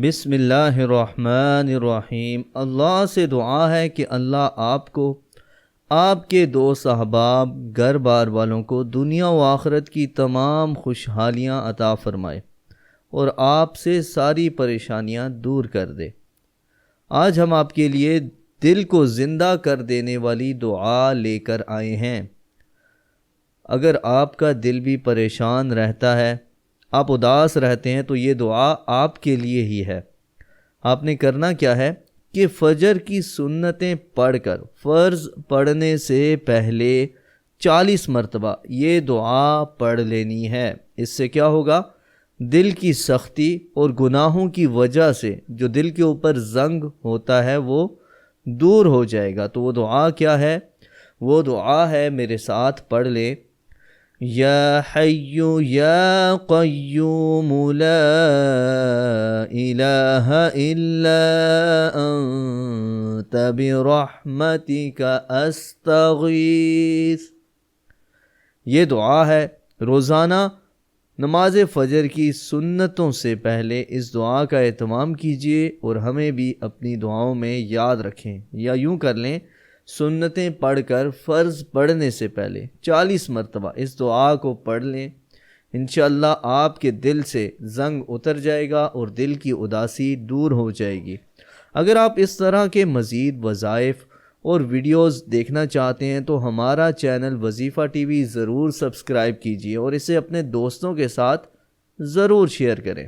بسم اللہ الرحمن الرحیم۔ اللہ سے دعا ہے کہ اللہ آپ کو، آپ کے دوست احباب، گھر بار والوں کو دنیا و آخرت کی تمام خوشحالیاں عطا فرمائے اور آپ سے ساری پریشانیاں دور کر دے۔ آج ہم آپ کے لیے دل کو زندہ کر دینے والی دعا لے کر آئے ہیں۔ اگر آپ کا دل بھی پریشان رہتا ہے، آپ اداس رہتے ہیں، تو یہ دعا آپ کے لیے ہی ہے۔ آپ نے کرنا کیا ہے کہ فجر کی سنتیں پڑھ کر فرض پڑھنے سے پہلے 40 مرتبہ یہ دعا پڑھ لینی ہے۔ اس سے کیا ہوگا؟ دل کی سختی اور گناہوں کی وجہ سے جو دل کے اوپر زنگ ہوتا ہے وہ دور ہو جائے گا۔ تو وہ دعا کیا ہے؟ وہ دعا ہے، میرے ساتھ پڑھ لیں: یا حی یا قیوم لا الہ الا انت برحمتک استغیث۔ یہ دعا ہے، روزانہ نماز فجر کی سنتوں سے پہلے اس دعا کا اہتمام کیجیے اور ہمیں بھی اپنی دعاؤں میں یاد رکھیں۔ یا یوں کر لیں، سنتیں پڑھ کر فرض پڑھنے سے پہلے 40 مرتبہ اس دعا کو پڑھ لیں۔ انشاءاللہ آپ کے دل سے زنگ اتر جائے گا اور دل کی اداسی دور ہو جائے گی۔ اگر آپ اس طرح کے مزید وظائف اور ویڈیوز دیکھنا چاہتے ہیں تو ہمارا چینل وظیفہ ٹی وی ضرور سبسکرائب کیجیے اور اسے اپنے دوستوں کے ساتھ ضرور شیئر کریں۔